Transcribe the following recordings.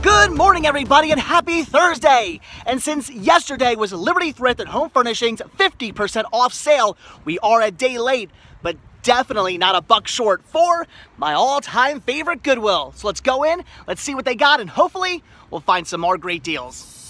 Good morning, everybody, and happy Thursday! And since yesterday was Liberty Thrift and Home Furnishings 50% off sale, we are a day late, but definitely not a buck short for my all-time favorite Goodwill. So let's go in, let's see what they got, and hopefully we'll find some more great deals.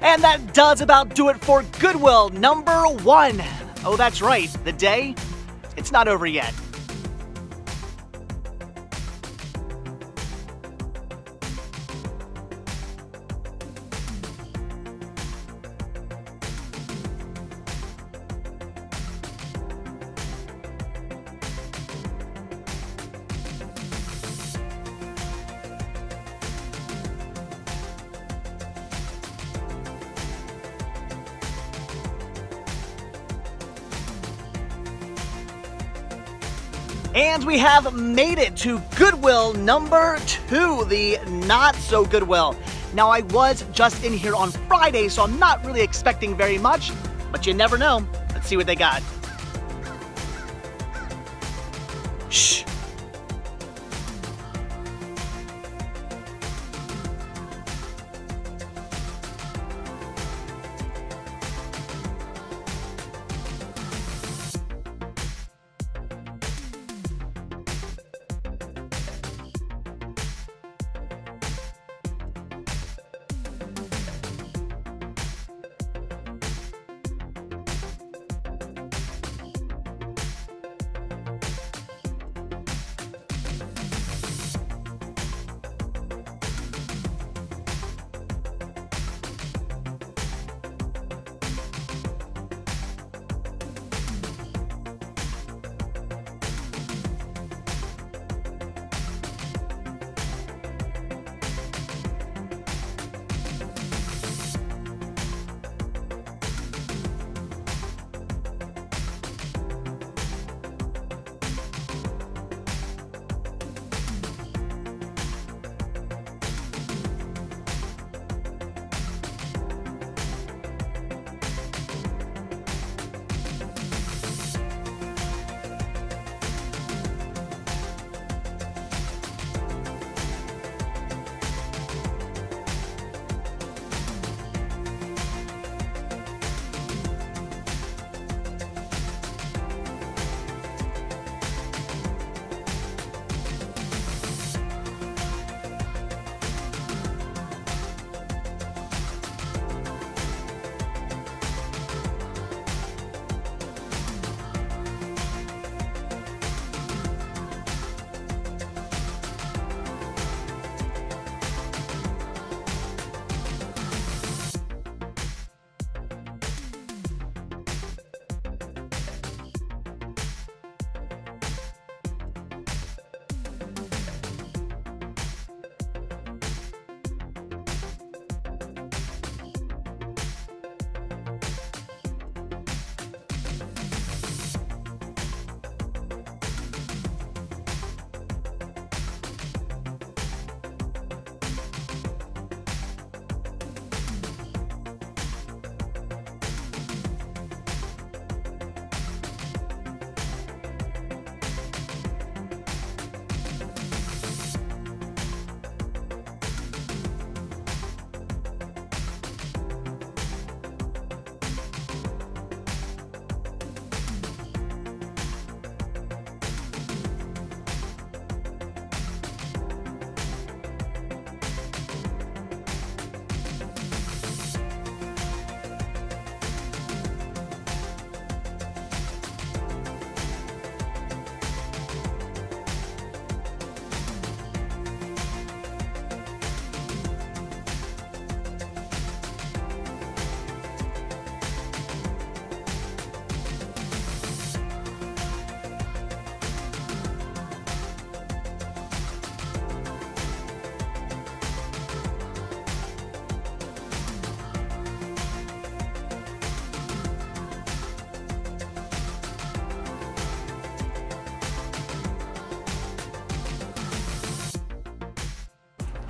And that does about do it for Goodwill number 1. Oh, that's right, the day, it's not over yet. And we have made it to Goodwill number 2, the not so Goodwill. Now, I was just in here on Friday, so I'm not really expecting very much, but you never know. Let's see what they got. Shh.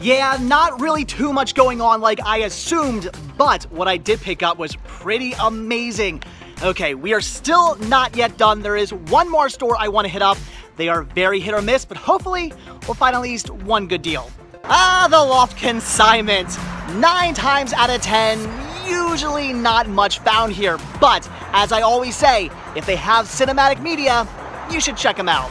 Yeah, not really too much going on like I assumed, but what I did pick up was pretty amazing. Okay, we are still not yet done. There is one more store I want to hit up. They are very hit or miss, but hopefully we'll find at least one good deal. Ah, the Loft consignment. 9 times out of 10, usually not much found here, but as I always say, if they have cinematic media, you should check them out.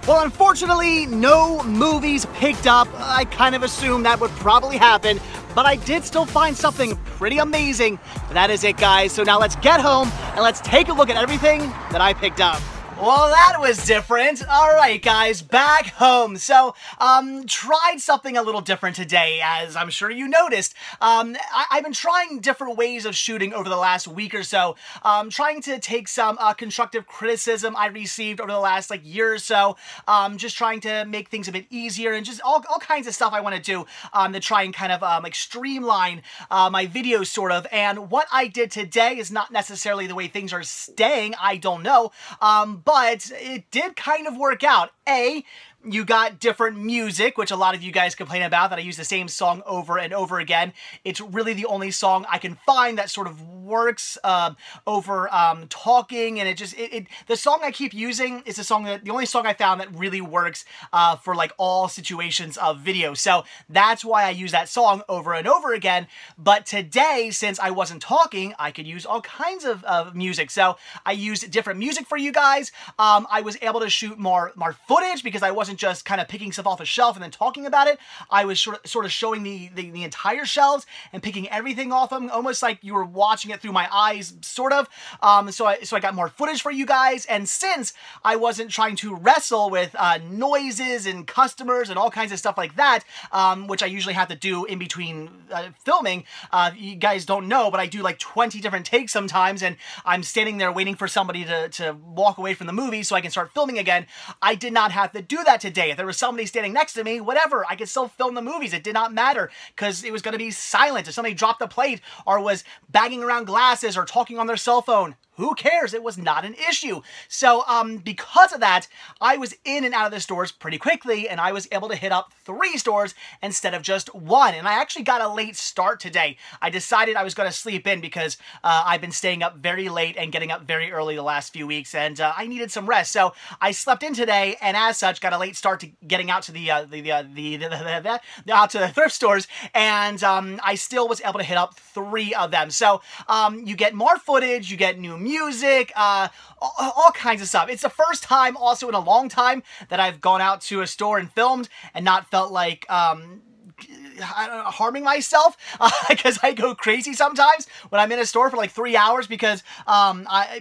Well, unfortunately, no movies picked up. I kind of assumed that would probably happen, but I did still find something pretty amazing. That is it, guys. So now let's get home and let's take a look at everything that I picked up. Well, that was different. All right, guys, back home. So, tried something a little different today, as I'm sure you noticed. I've been trying different ways of shooting over the last week or so. Trying to take some constructive criticism I received over the last year or so. Just trying to make things a bit easier and just all kinds of stuff I want to do to try and kind of streamline my videos, sort of. And what I did today is not necessarily the way things are staying. I don't know. But it did kind of work out. You got different music, which a lot of you guys complain about, that I use the same song over and over again. It's really the only song I can find that sort of works over talking, and the song I keep using is the only song I found that really works for all situations of video. So that's why I use that song over and over again. But today, since I wasn't talking, I could use all kinds of music. So I used different music for you guys. I was able to shoot more footage because I wasn't just kind of picking stuff off a shelf and then talking about it. I was sort of showing the entire shelves and picking everything off them, almost like you were watching it through my eyes, sort of. So I got more footage for you guys, and since I wasn't trying to wrestle with noises and customers and all kinds of stuff like that, which I usually have to do in between filming, you guys don't know, but I do 20 different takes sometimes, and I'm standing there waiting for somebody to walk away from the movie so I can start filming again. I did not have to do that today. If there was somebody standing next to me, whatever, I could still film the movies. It did not matter because it was going to be silent. If somebody dropped a plate or was banging around glasses or talking on their cell phone, who cares? It was not an issue. So, because of that, I was in and out of the stores pretty quickly, and I was able to hit up 3 stores instead of just 1. And I actually got a late start today. I decided I was going to sleep in because I've been staying up very late and getting up very early the last few weeks, and I needed some rest. So I slept in today, and as such, got a late start to getting out to the thrift stores, and I still was able to hit up 3 of them. So you get more footage, you get new music, all kinds of stuff. It's the first time also in a long time that I've gone out to a store and filmed and not felt like harming myself, because I go crazy sometimes when I'm in a store for 3 hours because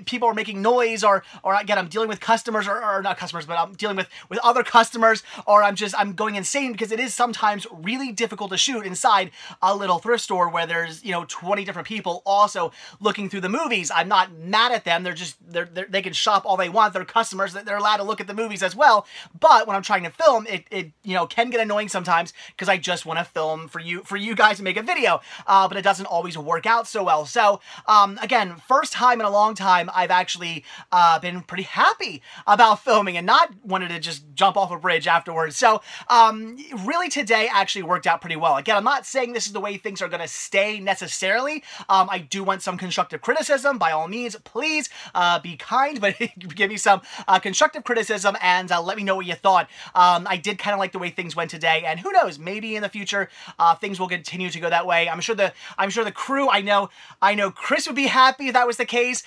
people are making noise, or again, I'm dealing with customers, or not customers, but I'm dealing with other customers, or I'm going insane because it is sometimes really difficult to shoot inside a little thrift store where there's 20 different people also looking through the movies. I'm not mad at them. They can shop all they want. They're customers. They're allowed to look at the movies as well. But when I'm trying to film, it can get annoying sometimes because I just want to film for you guys to make a video, but it doesn't always work out so well. So again, first time in a long time I've actually been pretty happy about filming and not wanted to just jump off a bridge afterwards. So really today actually worked out pretty well. Again, I'm not saying this is the way things are going to stay necessarily. I do want some constructive criticism. By all means, please be kind, but give me some constructive criticism and let me know what you thought. I did kind of like the way things went today, and who knows, maybe in the future things will continue to go that way. I'm sure the crew, I know Chris would be happy if that was the case,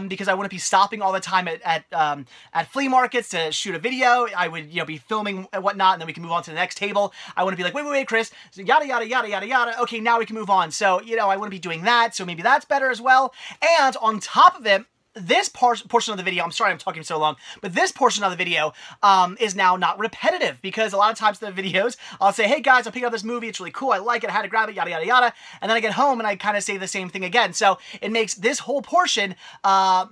because I wouldn't be stopping all the time at flea markets to shoot a video. I would be filming and whatnot, and then we can move on to the next table. I wouldn't be like, wait, Chris, yada yada yada yada yada. Okay, now we can move on. So I wouldn't be doing that. So maybe that's better as well. And on top of it, this portion of the video, I'm sorry I'm talking so long, but this portion of the video is now not repetitive, because a lot of times in the videos, I'll say, hey guys, I'm picking up this movie, it's really cool, I like it, I had to grab it, yada yada yada, and then I get home and I kind of say the same thing again. So it makes this whole portion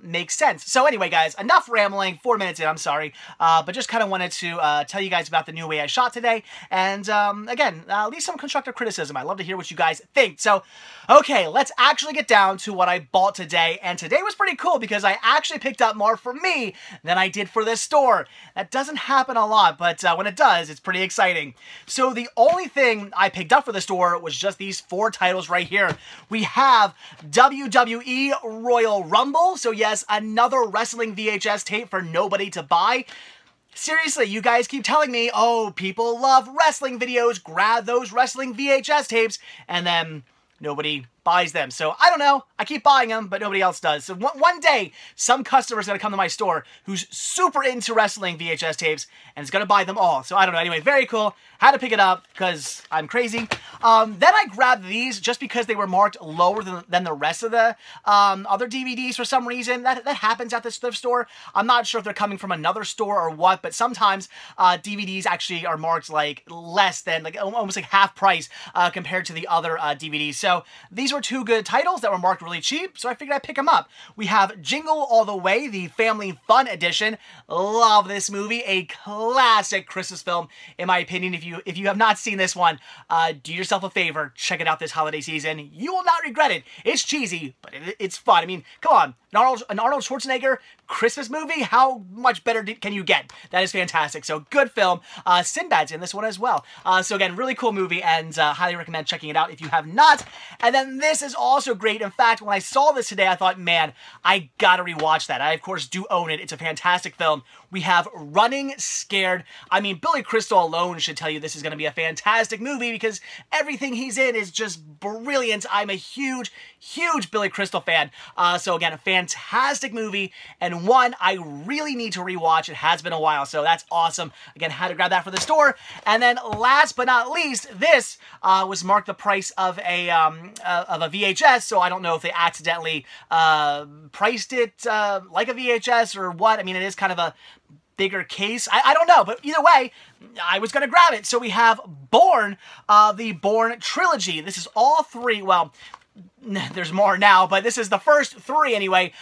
make sense. So anyway guys, enough rambling, 4 minutes in, I'm sorry, but just kind of wanted to tell you guys about the new way I shot today, and again, leave some constructive criticism. I'd love to hear what you guys think. So, okay, let's actually get down to what I bought today, and today was pretty cool because I actually picked up more for me than I did for this store. That doesn't happen a lot, but when it does, it's pretty exciting. So the only thing I picked up for the store was just these 4 titles right here. We have WWE Royal Rumble. So yes, another wrestling VHS tape for nobody to buy. Seriously, you guys keep telling me, oh, people love wrestling videos, grab those wrestling VHS tapes, and then nobody buys them. So I don't know. I keep buying them, but nobody else does. So one day, some customer's going to come to my store who's super into wrestling VHS tapes and is going to buy them all. So I don't know. Anyway, very cool. Had to pick it up because I'm crazy. Then I grabbed these just because they were marked lower than the rest of the other DVDs for some reason. That happens at this thrift store. I'm not sure if they're coming from another store or what, but sometimes DVDs actually are marked like less than, like almost like half price compared to the other DVDs. So these were two good titles that were marked really cheap, so I figured I'd pick them up. We have Jingle All the Way, the Family Fun Edition. Love this movie. A classic Christmas film, in my opinion. If you have not seen this one, do yourself a favor. Check it out this holiday season. You will not regret it. It's cheesy, but it's fun. I mean, come on. An Arnold Schwarzenegger Christmas movie? How much better can you get? That is fantastic. So, good film. Sinbad's in this one as well. So, again, really cool movie, and highly recommend checking it out if you have not. And then this is also great. In fact, when I saw this today, I thought, man, I gotta rewatch that. I, of course, do own it. It's a fantastic film. We have Running Scared. I mean, Billy Crystal alone should tell you this is going to be a fantastic movie because everything he's in is just brilliant. I'm a huge, huge Billy Crystal fan. So again, a fantastic movie and one I really need to rewatch. It has been a while, so that's awesome. Again, had to grab that for the store. And then last but not least, this was marked the price of a VHS, so I don't know if they accidentally priced it like a VHS or what. I mean, it is kind of a bigger case. I don't know, but either way, I was going to grab it. So we have Bourne, the Bourne trilogy. This is all three, well, there's more now, but this is the first three anyway,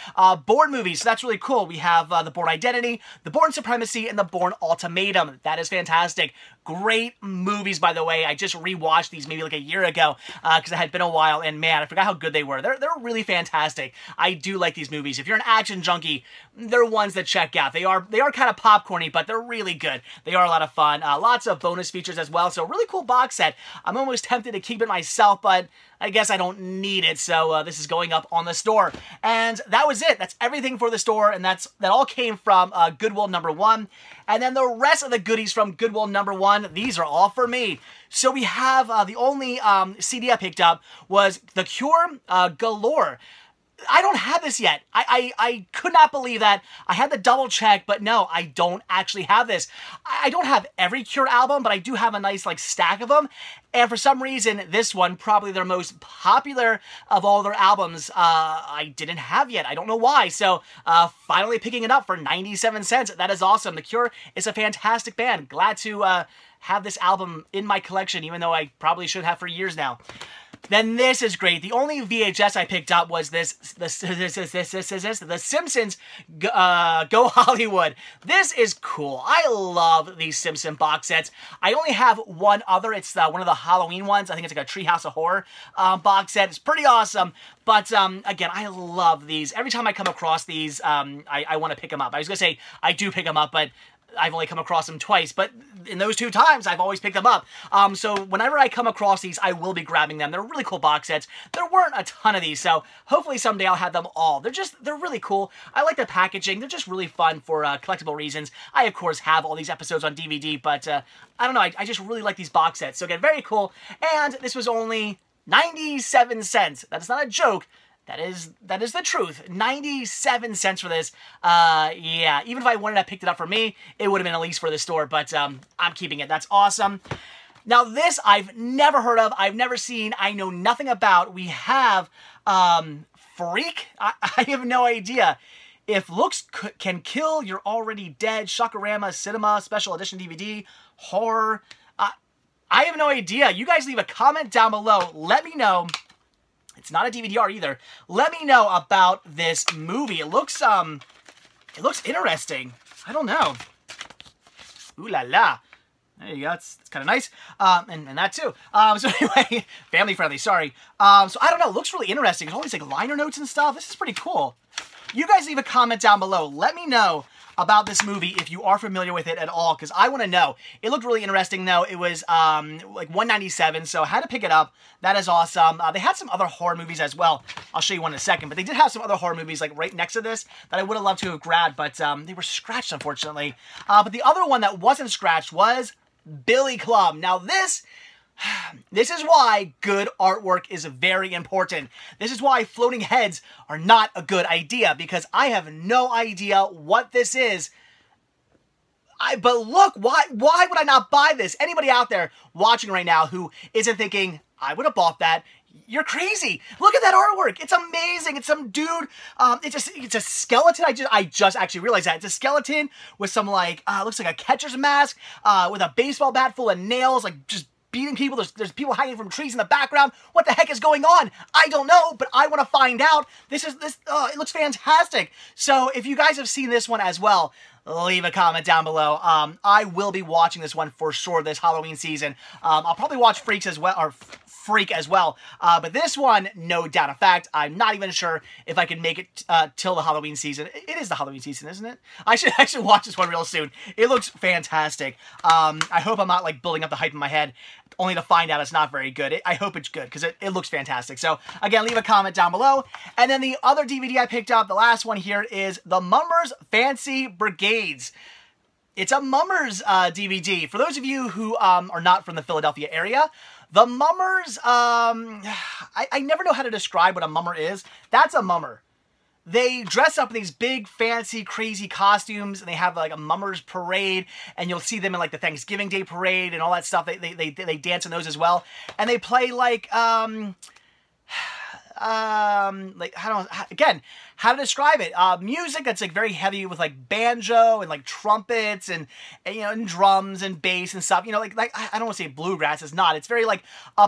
Bourne movies, so that's really cool. We have the Bourne Identity, the Bourne Supremacy, and the Bourne Ultimatum. That is fantastic. Great movies, by the way. I just rewatched these maybe like a year ago because it had been a while, and man, I forgot how good they were. They're really fantastic. I do like these movies. If you're an action junkie, they're ones that check out. They are kind of popcorny, but they're really good. They are a lot of fun. Lots of bonus features as well, so really cool box set. I'm almost tempted to keep it myself, but I guess I don't need it, so this is going up on the store. And that was it. That's everything for the store, and that all came from Goodwill #1. And then the rest of the goodies from Goodwill #1, these are all for me. So we have the only CD I picked up was The Cure Galore. I don't have this yet. I could not believe that. I had to double check, but no, I don't actually have this. I don't have every Cure album, but I do have a nice like stack of them. And for some reason, this one, probably their most popular of all their albums, I didn't have yet. I don't know why. So finally picking it up for 97 cents. That is awesome. The Cure is a fantastic band. Glad to have this album in my collection, even though I probably should have for years now. Then this is great. The only VHS I picked up was The Simpsons Go Hollywood. This is cool. I love these Simpson box sets. I only have one other. It's one of the Halloween ones. I think it's like a Treehouse of Horror box set. It's pretty awesome. But again, I love these. Every time I come across these, I want to pick them up. I was going to say I do pick them up, but I've only come across them twice, but in those two times, I've always picked them up. So whenever I come across these, I will be grabbing them. They're really cool box sets. There weren't a ton of these, so hopefully someday I'll have them all. They're really cool. I like the packaging. They're just really fun for collectible reasons. I, of course, have all these episodes on DVD, but I don't know. I just really like these box sets. So again, very cool. And this was only 97 cents. That's not a joke. That is the truth. 97 cents for this. Yeah, even if I wanted to pick it up for me, it would have been at least for the store, but I'm keeping it. That's awesome. Now this I've never heard of. I've never seen. I know nothing about. We have Freak. I have no idea. If Looks Can Kill, You're Already Dead. Shockorama Cinema Special Edition DVD. Horror. I have no idea. You guys leave a comment down below. Let me know. It's not a DVD-R either. Let me know about this movie. It looks interesting. I don't know. Ooh la la. There you go. It's kind of nice. And that too. So anyway, family friendly. Sorry. So I don't know. It looks really interesting. There's all these like liner notes and stuff. This is pretty cool. You guys leave a comment down below. Let me know about this movie if you are familiar with it at all, because I want to know. It looked really interesting though. It was like $1.97, so I had to pick it up. That is awesome. They had some other horror movies as well. I'll show you one in a second, but they did have some other horror movies like right next to this that I would have loved to have grabbed, but they were scratched unfortunately. But the other one that wasn't scratched was Billy Club. Now this This is why good artwork is very important. This is why floating heads are not a good idea, because I have no idea what this is. But look, why would I not buy this? Anybody out there watching right now who isn't thinking, I would have bought that, you're crazy. Look at that artwork. It's amazing. It's some dude. It's a skeleton. I just actually realized that. It's a skeleton with some like, looks like a catcher's mask, with a baseball bat full of nails, like just beating people. There's people hanging from trees in the background. What the heck is going on? I don't know, but I want to find out. It looks fantastic. So if you guys have seen this one as well, leave a comment down below. I will be watching this one for sure this Halloween season. I'll probably watch Freak as well. But this one, no doubt. In fact, I'm not even sure if I can make it till the Halloween season. It is the Halloween season, isn't it? I should watch this one real soon. It looks fantastic. I hope I'm not like building up the hype in my head only to find out it's not very good. I hope it's good because it looks fantastic. So again, leave a comment down below. And then the other DVD I picked up, the last one here, is The Mummers Fancy Brigades. It's a Mummers DVD. For those of you who are not from the Philadelphia area, the Mummers, I never know how to describe what a mummer is. That's a mummer. They dress up in these big, fancy, crazy costumes, and they have like a mummers parade, and you'll see them in like the Thanksgiving Day parade and all that stuff. They dance in those as well, and they play like how to describe it? Music that's like very heavy with like banjo and like trumpets and you know, and drums and bass and stuff. You know, like I don't want to say bluegrass. It's not. It's very like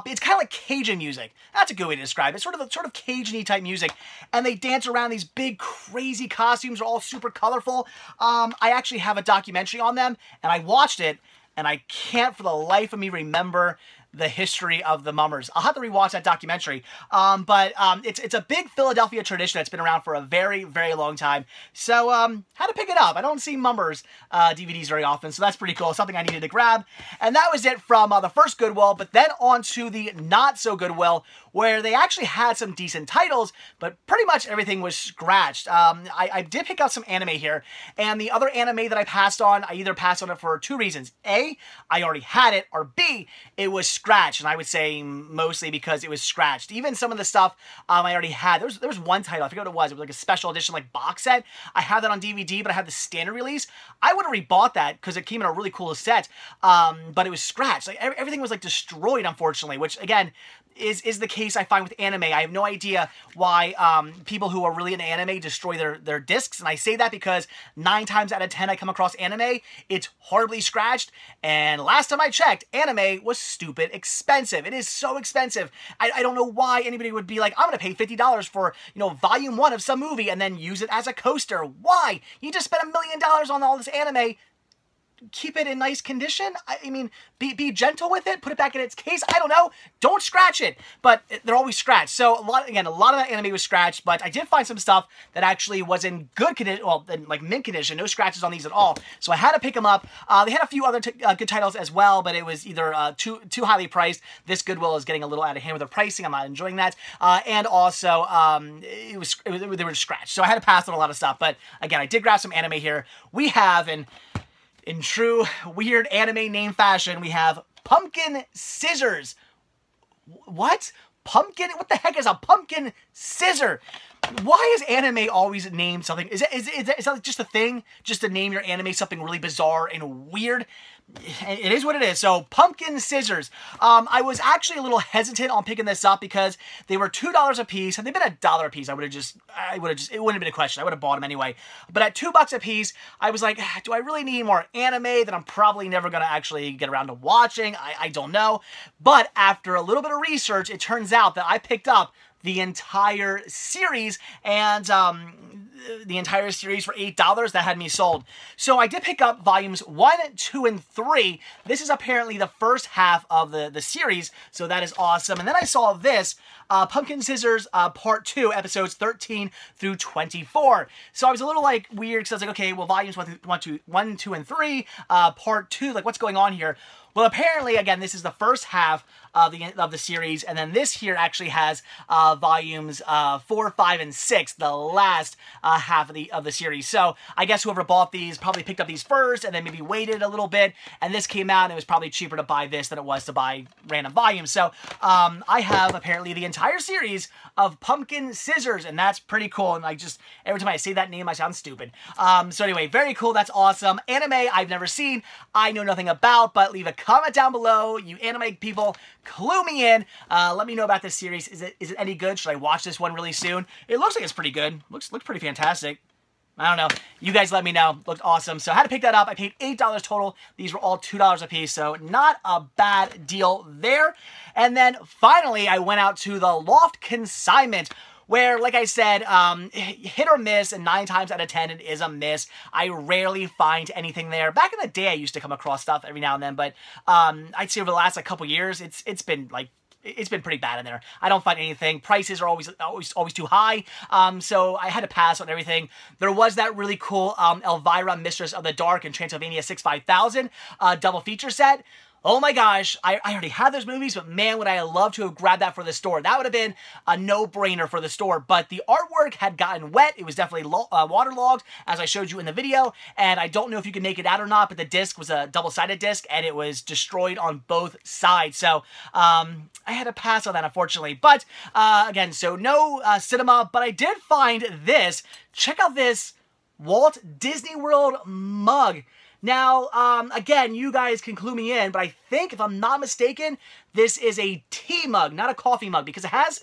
it's kind of like Cajun music. That's a good way to describe it. Sort of Cajun-y type music, and they dance around these big crazy costumes. They're all super colorful. I actually have a documentary on them, and I watched it, and I can't for the life of me remember the history of the Mummers. I'll have to rewatch that documentary. But it's a big Philadelphia tradition that's been around for a very, very long time. So had to pick it up. I don't see Mummers DVDs very often, so that's pretty cool. Something I needed to grab. And that was it from the first Goodwill, but then on to the not so Goodwill, where they actually had some decent titles, but pretty much everything was scratched. I did pick up some anime here, and the other anime that I passed on, I either passed on it for two reasons. A, I already had it, or B, it was scratched, and I would say mostly because it was scratched. Even some of the stuff I already had. There was one title, I forget what it was. It was like a special edition like box set. I had that on DVD, but I had the standard release. I would have rebought that because it came in a really cool set, but it was scratched. Like everything was like destroyed, unfortunately, which again is the case I find with anime. I have no idea why people who are really into anime destroy their discs, and I say that because 9 times out of 10 I come across anime, it's horribly scratched, and last time I checked, anime was stupid expensive. It is so expensive. I don't know why anybody would be like, I'm gonna pay $50 for, you know, volume 1 of some movie and then use it as a coaster. Why? You just spent $1 million on all this anime. Keep it in nice condition. I mean, be gentle with it. Put it back in its case. I don't know. Don't scratch it. But they're always scratched. So a lot of that anime was scratched. But I did find some stuff that actually was in good condition, well, in like mint condition. No scratches on these at all. So I had to pick them up. They had a few other good titles as well, but it was either too highly priced. This Goodwill is getting a little out of hand with their pricing. I'm not enjoying that. And also, they were scratched. So I had to pass on a lot of stuff. But again, I did grab some anime here. We have in true weird anime name fashion, we have Pumpkin Scissors. What? Pumpkin? What the heck is a pumpkin scissor? Why is anime always named something? Is that just a thing? Just to name your anime something really bizarre and weird? It is what it is. So, Pumpkin Scissors. I was actually a little hesitant on picking this up because they were $2 a piece. Had they been $1 a piece, it wouldn't have been a question. I would have bought them anyway. But at $2 a piece, I was like, do I really need more anime that I'm probably never going to actually get around to watching? I don't know. But after a little bit of research, it turns out that I picked up the entire series, and the entire series for $8. That had me sold. So I did pick up volumes 1, 2, and 3. This is apparently the first half of the series, so that is awesome. And then I saw this, Pumpkin Scissors Part 2, episodes 13 through 24. So I was a little like weird because I was like, okay, well, volumes 1, 2, and 3, Part 2, like what's going on here? Well, apparently, again, this is the first half of the series, and then this here actually has volumes 4, 5, and 6, the last half of the series. So I guess whoever bought these probably picked up these first, and then maybe waited a little bit, and this came out, and it was probably cheaper to buy this than it was to buy random volumes. So I have apparently the entire series of Pumpkin Scissors, and that's pretty cool. And just every time I say that name, I sound stupid. So anyway, very cool. That's awesome. Anime I've never seen, I know nothing about, but leave a comment down below. You anime people, clue me in. Let me know about this series. Is it any good? Should I watch this one really soon? It looks like it's pretty good. Looks pretty fantastic. I don't know. You guys let me know. Looked awesome. So I had to pick that up. I paid $8 total. These were all $2 a piece, so not a bad deal there. And then finally, I went out to the Loft consignment, where, like I said, hit or miss, and 9 times out of 10, it is a miss. I rarely find anything there. Back in the day, I used to come across stuff every now and then, but I'd say over the last couple years, it's been pretty bad in there. I don't find anything. Prices are always too high. So I had to pass on everything. There was that really cool Elvira, Mistress of the Dark and Transylvania 65000 double feature set. Oh my gosh, I already had those movies, but man, would I love to have grabbed that for the store. That would have been a no-brainer for the store, but the artwork had gotten wet. It was definitely waterlogged, as I showed you in the video, and I don't know if you can make it out or not, but the disc was a double-sided disc, and it was destroyed on both sides. So I had to pass on that, unfortunately. But again, so no cinema, but I did find this. Check out this Walt Disney World mug. Now, again, you guys can clue me in, but I think, if I'm not mistaken, this is a tea mug, not a coffee mug, because it has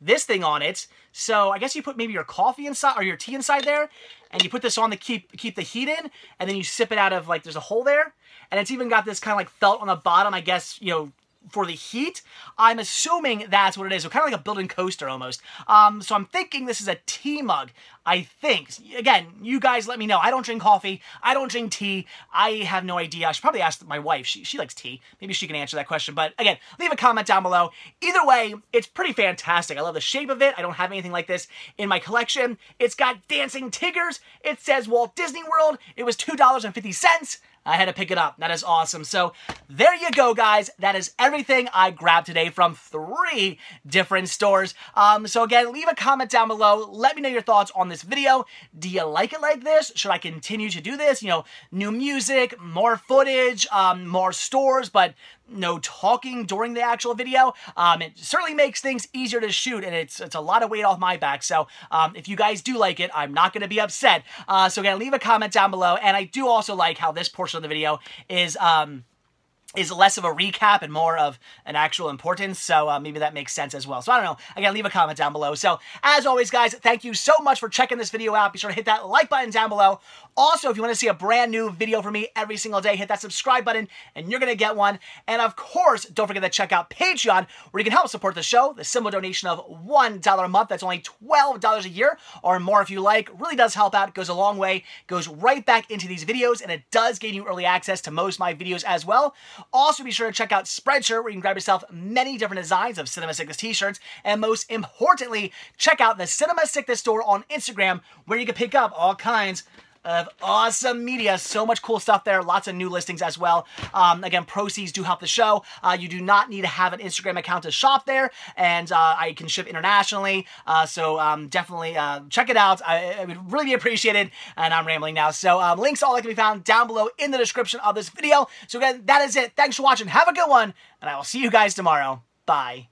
this thing on it. So I guess you put maybe your coffee inside, or your tea inside there, and you put this on to keep the heat in, and then you sip it out of, like, there's a hole there, and it's even got this kind of like felt on the bottom, I guess, you know, for the heat. I'm assuming that's what it is. So kind of like a built-in coaster almost. So I'm thinking this is a tea mug, I think. Again, you guys let me know. I don't drink coffee. I don't drink tea. I have no idea. I should probably ask my wife. She likes tea. Maybe she can answer that question. But again, leave a comment down below. Either way, it's pretty fantastic. I love the shape of it. I don't have anything like this in my collection. It's got dancing tigers. It says Walt Disney World. It was $2.50. I had to pick it up. That is awesome. So there you go, guys. That is everything I grabbed today from 3 different stores. So again, leave a comment down below. Let me know your thoughts on this video. Do you like it like this? Should I continue to do this? You know, new music, more footage, more stores, but no talking during the actual video. It certainly makes things easier to shoot, and it's a lot of weight off my back. So if you guys do like it, I'm not going to be upset. So again, leave a comment down below. And I do also like how this portion of the video is less of a recap and more of an actual importance, so maybe that makes sense as well. So I don't know. Again, leave a comment down below. So as always, guys, thank you so much for checking this video out. Be sure to hit that like button down below. Also, if you want to see a brand new video from me every single day, hit that subscribe button and you're going to get one. And of course, don't forget to check out Patreon, where you can help support the show. The simple donation of $1 a month, that's only $12 a year or more if you like, really does help out. It goes a long way, goes right back into these videos, and it does gain you early access to most of my videos as well. Also, be sure to check out Spreadshirt, where you can grab yourself many different designs of Cinema Sickness t-shirts. And most importantly, check out the Cinema Sickness store on Instagram, where you can pick up all kinds of awesome media. So much cool stuff there. Lots of new listings as well. Again, proceeds do help the show. You do not need to have an Instagram account to shop there, and I can ship internationally. So definitely check it out. I would really be appreciated, and I'm rambling now. So links all that can be found down below in the description of this video. So again, that is it. Thanks for watching. Have a good one, and I will see you guys tomorrow. Bye.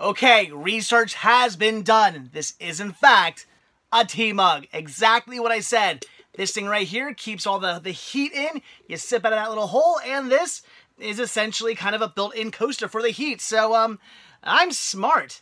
Okay, research has been done. This is, in fact, a tea mug. Exactly what I said. This thing right here keeps all the heat in. You sip out of that little hole, and this is essentially kind of a built-in coaster for the heat. So, I'm smart.